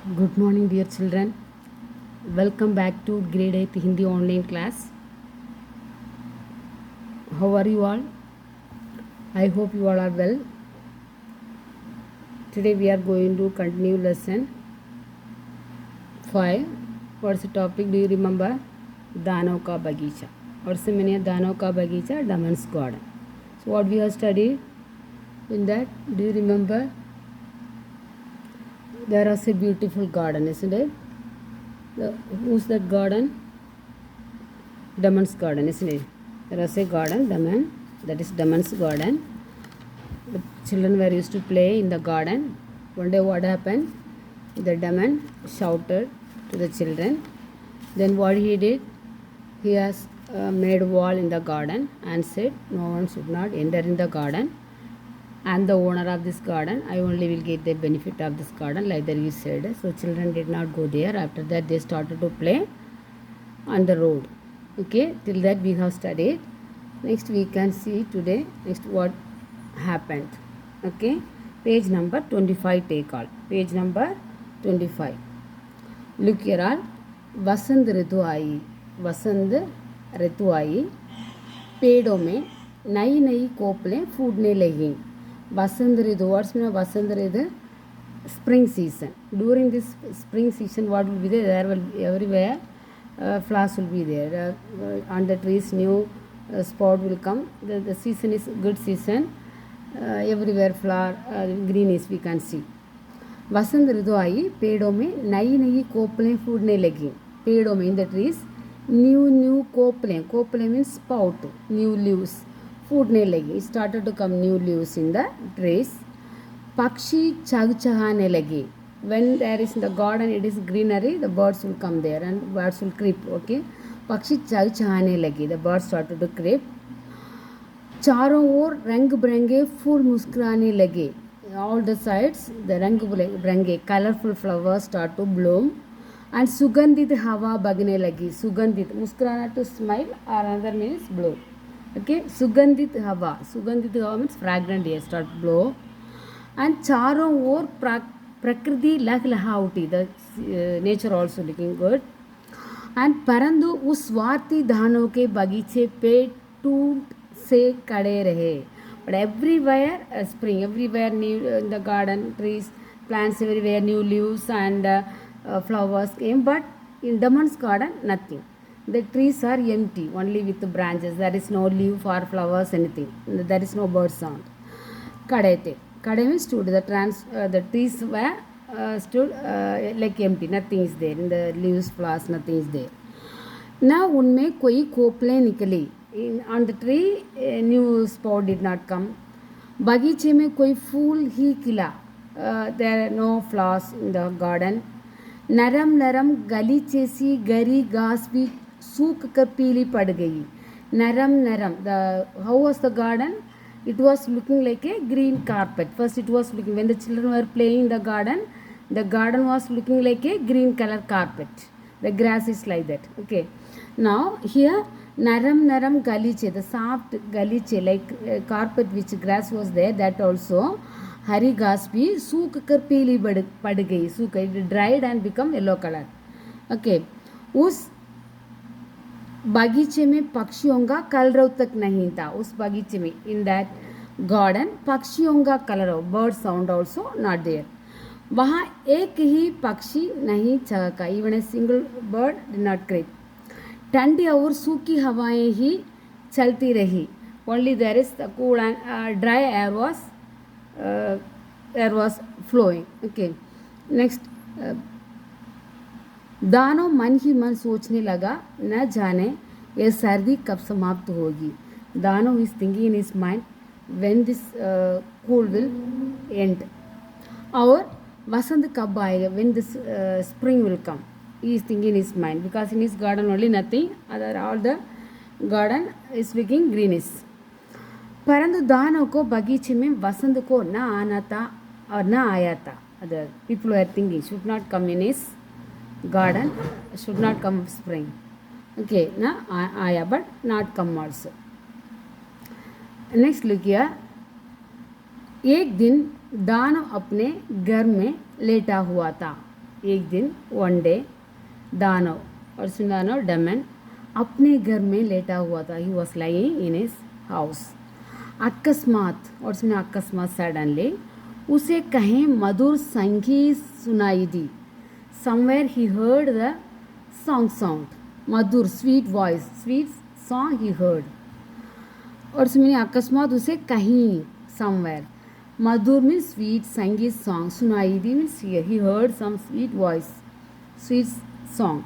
Good morning, dear children. Welcome back to Grade 8 Hindi online class. How are you all? I hope you all are well. Today we are going to continue lesson 5. What's the topic? Do you remember? Dano ka Bagicha. What's the meaning of Dano ka Bagicha? Daman's garden. So, what we have studied in that? Do you remember? There is a beautiful garden, isn't it? Who's that garden? Daman's garden, isn't it? There is a garden, Daman. That is Daman's garden. The children were used to play in the garden. One day, what happened? The Daman shouted to the children. Then, what he did? He has made a wall in the garden and said, "No one should not enter in the garden. I am the owner of this garden. I only will get the benefit of this garden," like that he said. So, children did not go there. After that, they started to play on the road. Okay, till that we have studied. Next we can see today next what happened. Okay, page number 25, take all. Page number 25. Look here all. वसंत ऋतु आई, वसंत ऋतु आई, पेड़ों में नई नई कोपलें फूटने लगी. वसंत ऋतु, what's mean of Vasant Ritu? Spring season. During this spring season, what will be there? There will be everywhere flowers will be there. On the trees, new spot will come. The season is good season. Everywhere flower greenish we can see. वसंत ऋतु आई, पेड़ों में नई नई कोपलें फूटने लगी. पेड़ों में in the trees new कोपलें, कोपलें means sprout, new leaves फूटने लगी. Started to come new leaves in the trees. पक्षी चहचहाने लगे. When there is in the garden, it is greenery, the birds will come there and birds will creep. Okay, पक्षी चहचहाने लगे. The birds started to creep. चारों ओर रंग बिरंगे फूल मुस्कुराने लगे. All the sides, the रंग बिरंगे colorful flowers start to bloom. And सुगंधित हवा बगने लगी. सुगंधित, मुस्कुराना to smile or another means blow. Okay, सुगंधित हवा means fragrant air start blow. And चारों ओर प्रकृति लहलहा उठी. The nature also looking good. And परंतु उस स्वार्थी धानों के बगीचे पे टूट से खड़े रहे. But everywhere spring, everywhere new in the garden, trees, plants everywhere, new leaves and flowers came. But in Daman's garden, nothing. The trees are empty, only with the branches. There is no leaf or flowers, anything. There is no bird sound. Kadete. Kade means stood. The trees were stood like empty. Nothing is there. In the leaves, flowers, nothing is there. Now उनमें कोई कोपलें निकली. On the tree, a new spot did not come. बगीचे में कोई फूल ही खिला. There are no flowers in the garden. नरम नरम गलीचे सी गरी घास भी सूख कर पीली पड़ गई. नरम नरम. How was the garden? It was looking like a green carpet. First it was looking, when the children were playing in the garden was looking like a green color carpet. The grass is like that. Okay. Now here naram naram galiche, the soft galiche like carpet which grass was there, that also हरी घास भी सूख कर पीली पड़ गई. सूख it dried and become yellow color. Okay. उस बगीचे में पक्षियों का कलरव तक नहीं था. उस बगीचे में in that garden पक्षियों का कलरव, bird sound also not there. वहाँ एक ही पक्षी नहीं चहका. Even a single bird did not creep. ठंडी और सूखी हवाएं ही चलती रही. Only there is the cool and dry air was flowing. Okay. Next. दानव मन ही मन सोचने लगा, न जाने यह सर्दी कब समाप्त होगी. दानव is thinking in his mind when this cool will end. और वसंत कब आएगा, when this spring will come. He is thinking in his mind because in his garden only nothing, other all the garden is looking greenish. परंतु दानव को बगीचे में वसंत को न आना था और न आया था. The people were thinking should not come in his garden, should not come spring. Okay, na आया but not come also. Next look here. एक दिन दानव अपने घर में लेटा हुआ था. एक दिन one day दानव और दानव डमन अपने घर में लेटा हुआ था. He was lying in his house. अकस्मात और अकस्मात सडनली उसे कहीं मधुर संगीत सुनाई दी. Somewhere he heard the sound. Madhur sweet voice, sweet song he heard. और उसमें अकस्मात उसे कहीं somewhere. मधुर means sweet संगीत song. सुनाई दी means he heard some sweet voice, sweet song.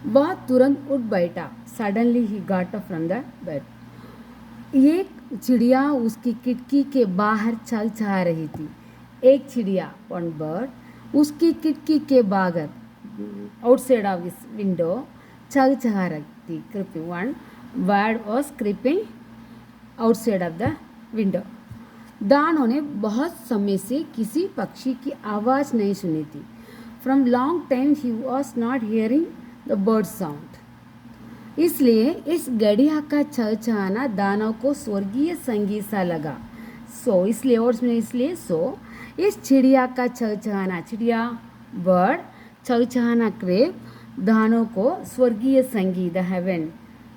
वह तुरंत उठ बैठा. Suddenly he got up from the bed. एक चिड़िया उसकी खिड़की के बाहर चहचहा रही थी. एक चिड़िया one bird उसकी खिड़की के बाहर outside of his window चहचहा रही थी. Creeping one bird was creeping outside of the window. दानव ने बहुत समय से किसी पक्षी की आवाज़ नहीं सुनी थी. From long time he was not hearing the bird sound. इसलिए इस गड़िया का चहचहाना दानव को स्वर्गीय संगीत सा लगा. इसलिए इस चिड़िया का चहचहाना, चिड़िया बर्ड चहचहाना क्रेप दानव को स्वर्गीय संगीत, द हेवन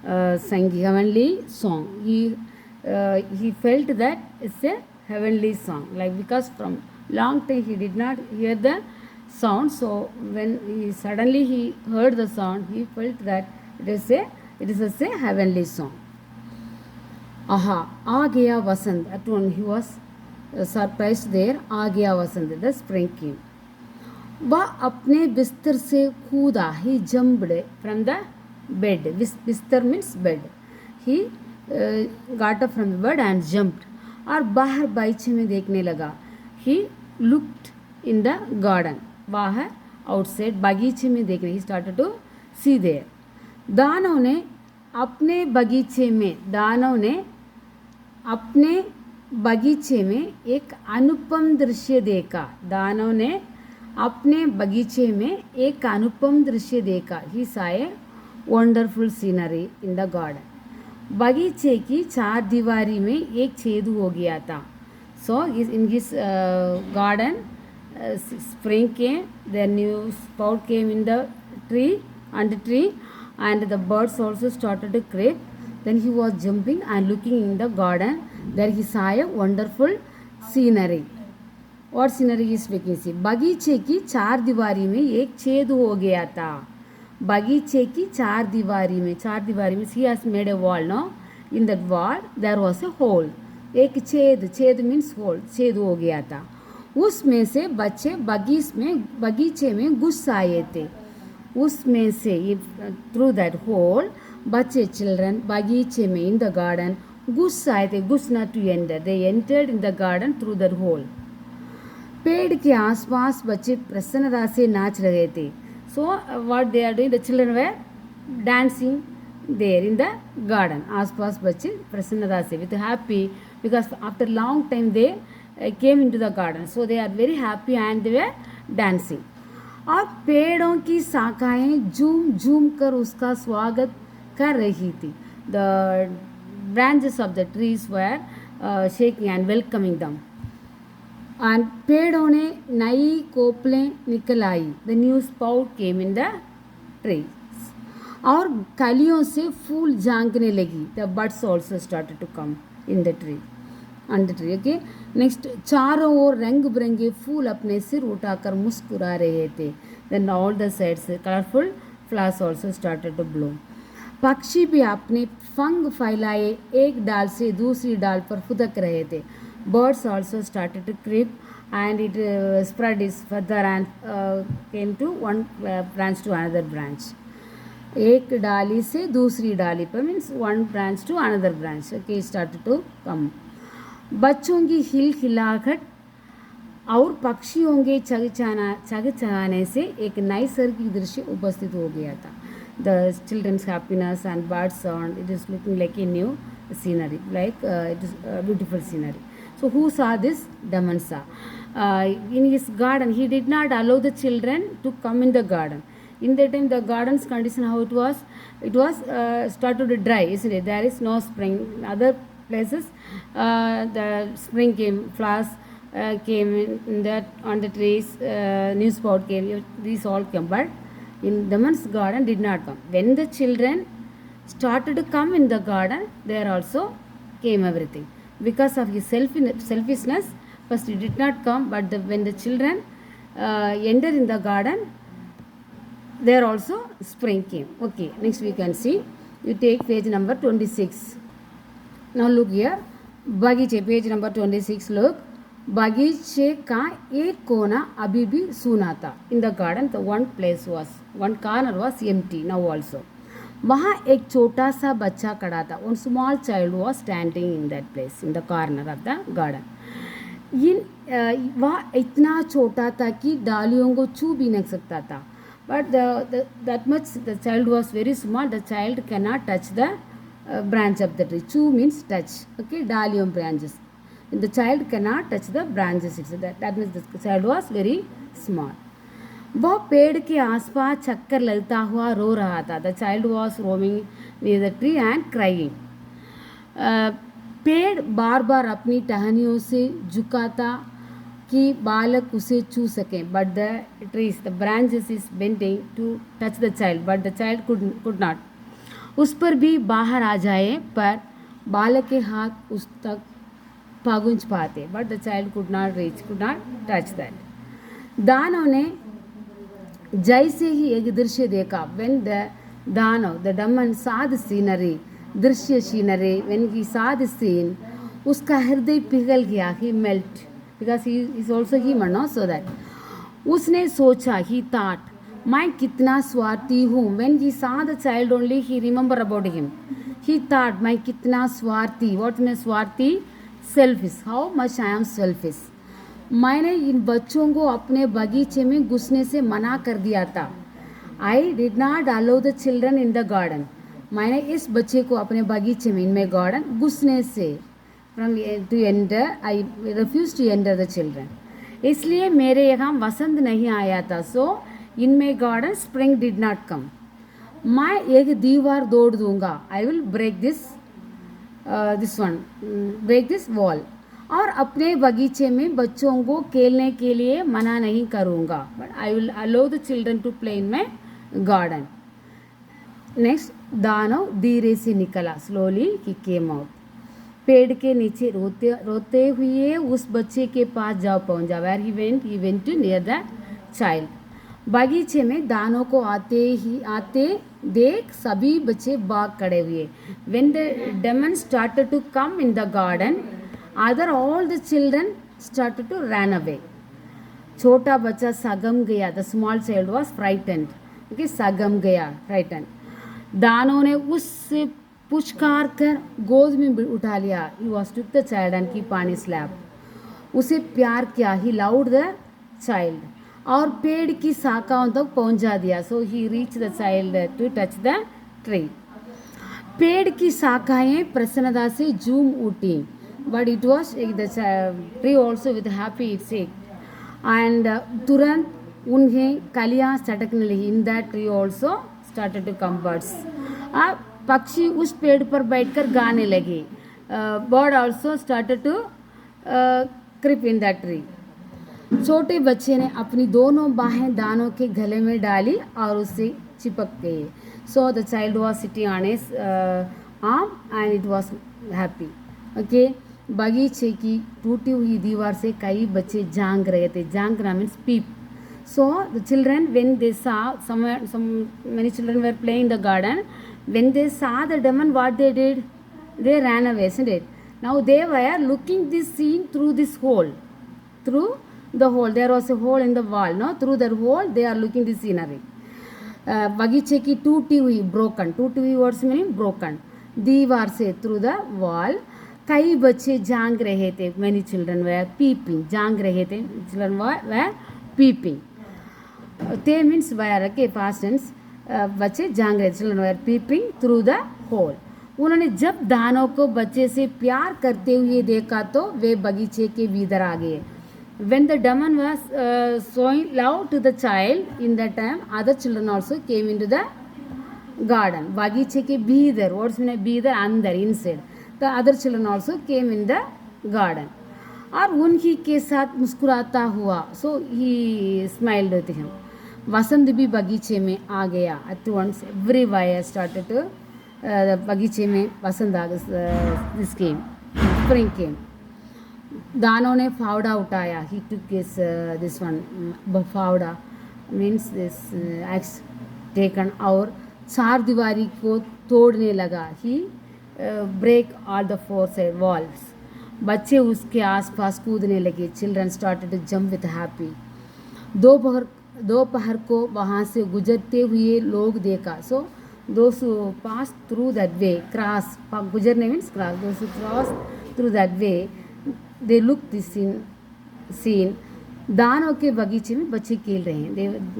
संगीत, heavenly song. he felt that it's a heavenly song, like because from long time he did not hear the sound, so when he suddenly he heard the sound, he felt that it is a heavenly song. Aha, आ गया वसंत. At one he was surprised there. आ गया वसंत, the spring came. वह अपने बिस्तर से कूदा. He jumped from the bed. बिस्तर means bed. He got up from the bed and jumped. और बाहर बगीचे में देखने लगा. He looked in the garden. बाहर outside बगीचे में देखने. He started to see there. दानव ने अपने बगीचे में एक अनुपम दृश्य देखा. दानव ने अपने बगीचे में एक अनुपम दृश्य देखा. He saw a wonderful scenery in the garden. बगीचे की चार दीवारी में एक छेद हो गया था. So in his garden, spring came, the new sprout came in the tree, and the birds also started to creep. Then he was jumping and looking in the garden. There he saw a wonderful scenery. What scenery is speaking? See, बगीचे की चार दीवारी में एक छेद हो गया था. बगीचे की चार दीवारी में he has made a wall, no? In that wall there was a hole. एक छेद means hole, छेद हो गया था. उसमें से बच्चे बगीचे में घुस आए थे. उसमें से through that hole बच्चे children बगीचे में in the garden घुस आए थे. घुस not to enter, they entered in the garden through that hole. पेड़ के आसपास बच्चे प्रसन्नता से नाच रहे थे. So what they are doing, the children were dancing there in the garden. आसपास बच्चे प्रसन्नता से with happy, because after long time they came into the garden, so they are very happy and they were dancing. और पेड़ों की शाखाएं झूम कर उसका स्वागत कर रही थी. The branches of the trees were shaking and welcoming them. And पेड़ों ने नई कोपलें निकल आई. The new sprout came in the trees. और कलियों से फूल झांकने लगी. The buds also started to come in the tree. On the tree, okay. Next, चारों ओर रंग बिरंगे फूल अपने सिर उठाकर मुस्कुरा रहे थे. Then all the sides colorful flowers also started to bloom. पक्षी भी अपने पंख फैलाए एक डाल से दूसरी डाल पर फुदक रहे थे. Birds also started to creep and it spread its feather and came to one branch to another branch. एक डाली से दूसरी डाली पर means one branch to another branch. Okay, started to come. बच्चों की हिलहिलाहट और पक्षियों के चहचहाने से एक नैसर्गिक दृश्य उपस्थित हो गया था. The children's happiness and bird sound, it is looking like a new scenery, like it is a beautiful scenery. So who saw this? Daman saw. In his garden, he did not allow the children to come in the garden. In that time, the garden's condition, how it was started to dry, isn't it? There is no spring. In other places, the spring came, flowers came in that on the trees, new spot came, these all came, but in Daman's garden did not come. When the children started to come in the garden, there also came everything. Because of his selfishness, first he did not come, but when the children entered in the garden, there also spring came. Okay, next we can see. You take page number 26. Now look here. Bagiche, page number 26. Look. बगीचे का एक कोना अभी भी सूना था. In the garden, the one corner was empty now also. वहाँ एक छोटा सा बच्चा खड़ा था. One small child was standing in that place, in the corner of the garden. वह इतना छोटा था कि डालियों को छू भी नहीं सकता था. But that much the child was very small. The child cannot touch the branch of the tree. Chew means touch. Okay, dalium branches. The child cannot touch the branches. That means the child was very small. वह पेड़ के आसपास चक्कर लगता हुआ रो रहा था. The child was roaming near the tree and crying. पेड़ बार बार अपनी टहनियों से झुकाता कि बालक उसे छू सके. But the trees, the branches is bending to touch the child, but the child could not. उस पर भी बाहर आ जाए पर बालक के हाथ उस तक पहुंच पाते. But the child could not reach, could not touch that. दानव ने जैसे ही एक दृश्य देखा. When the दानव, the demon saw the scenery, दृश्य scenery, when he saw the scene, उसका हृदय पिघल गया. He melt because he is also human, no? So that उसने सोचा, he thought, मैं कितना स्वार्थी हूँ. When he saw the child only, he remember about him. He thought, मैं कितना स्वार्थी. What means स्वार्थी? Selfish. How much I am selfish. मैंने इन बच्चों को अपने बगीचे में घुसने से मना कर दिया था. I did not allow the children in the garden. मैंने इस बच्चे को अपने बगीचे में, in my garden, घुसने से, from to enter, I refused to enter the children. इसलिए मेरे यहाँ वसंत नहीं आया था. So in my garden spring did not come. मैं एक दीवार तोड़ दूंगा. I will break this break this wall. और अपने बगीचे में बच्चों को खेलने के लिए मना नहीं करूँगा. But I will allow the children to play in my garden. Next, दानव धीरे से निकला. Slowly he came out. पेड़ के नीचे रोते हुए उस बच्चे के पास जाओ पहुँचा. Where he went to near the child. बगीचे में दानों को आते देख सभी बच्चे भाग खड़े हुए. When the demon started to come in the garden, all the children started to run away. छोटा बच्चा सगम गया. The small child was frightened. Okay, सगम गया, frightened. दानों ने उससे पुचकार कर गोद में उठा लिया. He was took the child and keep on his lap. उसे प्यार किया. He loved the child. और पेड़ की शाखाओं तक पहुंचा दिया. So he reached the child to touch the tree. पेड़ की शाखाएं प्रसन्नता से झूम उठी. But it was the tree also with happy its sake. And तुरंत उन्हें कलियां चटकने लगी. In that tree also started to come birds. पक्षी उस पेड़ पर बैठकर गाने लगे. Bird also started to creep in that tree. छोटे बच्चे ने अपनी दोनों बाहें दानों के गले में डाली और उससे चिपक गए. So the child was sitting on his arm and it was happy. Okay. बगीचे की टूटी हुई दीवार से कई बच्चे झांक रहे थे. झांकना means peep. So the children, when they saw many children were playing in the garden. When they saw the demon, what they did? They ran away, isn't it? Now they were looking this scene through this hole. Through the hole, there was a hole in the wall. No, through that hole they are looking the scenery. बगीचे की टूटी हुई, broken. टूटी हुई words meaning broken. दीवार से through the wall. कई बच्चे झांक रहे थे. Many children were peeping. झांक रहे थे. Children were peeping. They means were, okay, past tense. बच्चे झांक रहे. Children were peeping through the hole. उन्होंने जब दानव को बच्चे से प्यार करते हुए देखा तो वे बगीचे के भीतर आ गए. When the demon was showing love to the child, in that time other children also came into the garden. बगीचे के भीतर, words mean भीतर, अंदर, inside. The other children also came in the garden. और उन्हीं के साथ मुस्कुराता हुआ, सो ही स्माइल्ड विथ हिम. वसंत भी बगीचे में आ गया. At once everywhere started to बगीचे में वसंत आ गया. This came, spring came. दानव ने फावड़ा उठाया. He took his this one फावड़ा means this axe taken. और चार दीवारी को तोड़ने लगा. He break all the four side walls. बच्चे उसके आसपास कूदने लगे. Children started to jump with happy. दोपहर को वहाँ से गुजरते हुए लोग देखा. सो those who pass through that way, cross, गुजरने means cross, those who cross through that way, they look this scene. दानव के बगीचे में बच्चे खेल रहे हैं.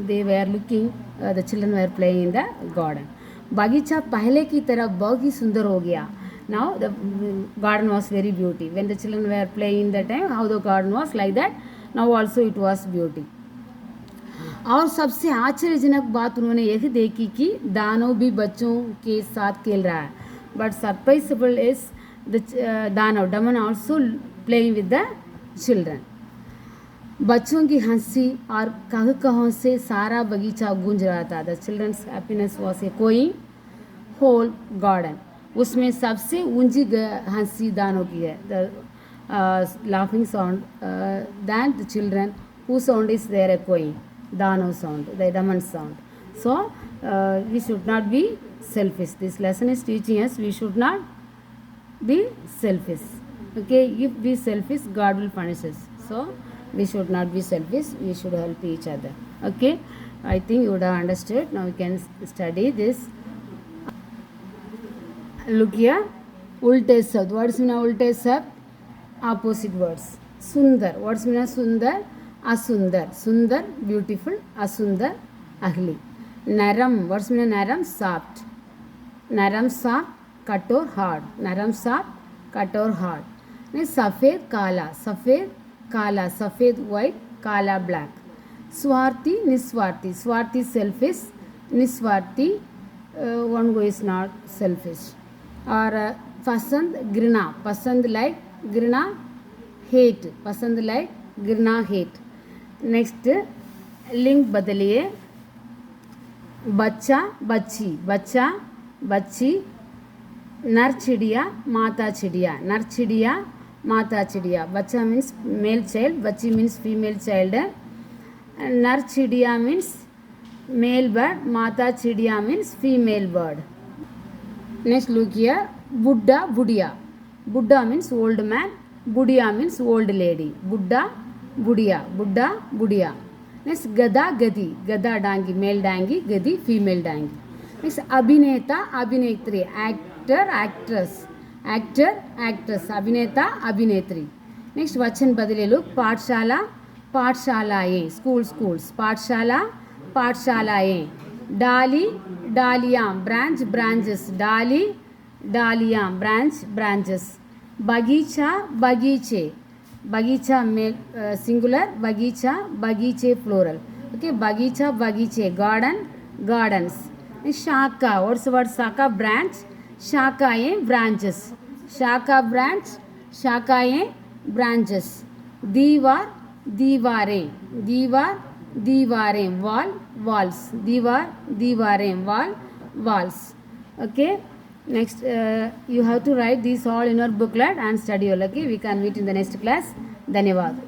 they were looking, the children were playing in the garden. बगीचा पहले की तरह बहुत ही सुंदर हो गया. Now the garden was very beauty. When the children were playing in that time, how the garden was like that, now also it was beauty. और सबसे आश्चर्यजनक बात उन्होंने यह देखी कि दानव भी बच्चों के साथ खेल रहा है. बट सरप्राइजेबल इज द दानव demon also playing with the children. बच्चों की हंसी और कह से सारा बगीचा गूंज रहा था. The children's happiness was echoing whole garden. उसमें सबसे ऊंची हंसी दानव की है. The laughing sound than the children who sound is there echoing. Dano sound, the Daman sound. So we should not be selfish. This lesson is teaching us we should not be selfish. Okay, if we selfish, God will punish us. So we should not be selfish. We should help each other. Okay, I think you would have understood. Now we can study this. Look here, ulte sab. What is mean ulte sab? Opposite words. Sundar. What's mean sundar? असुंदर. सुंदर beautiful. असुंदर अगली. नरम. What's mean नरम? Soft. नरम soft कठोर hard. नरम soft कठोर hard. सफ़ेद काला. सफ़ेद काला. सफ़ेद वाइट. काला ब्लैक. स्वार्थी निस्वार्थी. स्वार्थी सेल्फिश. निस्वार्थी one who is not selfish. और पसंद घृणा. पसंद लाइक घृणा हेट. पसंद लाइक घृणा हेट. नेक्स्ट लिंग बदलिए. बच्चा बच्ची. बच्चा बच्ची. नर चिड़िया माता चिड़िया. नर चिड़िया माता चिड़िया. बच्चा मीन्स मेल चाइल्ड. बच्ची मीन्स फीमेल चाइल्ड. नर चिड़िया मीन्स मेल बर्ड. माता चिड़िया means female bird. Next look here. बुड्ढा बुढ़िया. बुड्ढा मीन्स ओल्ड मैन. बुढ़िया मीन्स ओल्ड लेडी. बुड्ढा बुढ़िया. बुड्ढा बुढ़िया. नेक्स्ट गधा गधी. गधा डांगी मेल डांगी. गधी फीमेल डांगी. नेक्स्ट अभिनेता अभिनेत्री. Actor actress. Actor actress. अभिनेता अभिनेत्री. नेक्स्ट वचन बदले लोग. पाठशाला पाठशालाएं. School schools. पाठशाला पाठशालाएं. डाली डालियाँ. Branch branches. डाली डालियाँ. Branch branches. बगीचा बगीचे. बगीचा में सिंगुलर. बगीचा बगीचे प्लूरल. ओके, बगीचा बगीचे. Garden gardens. शाखा. व्हाट्स वर्ड शाखा? ब्रांच. शाखाएं ब्रांचेस. शाखा ब्रांच. शाखाएं ब्रांचेस. दीवार दीवारें. दीवार दीवारें. Wall walls. दीवार दीवारें. Wall walls. Okay. Next, you have to write these all in your booklet and study all. Okay, we can meet in the next class. धन्यवाद.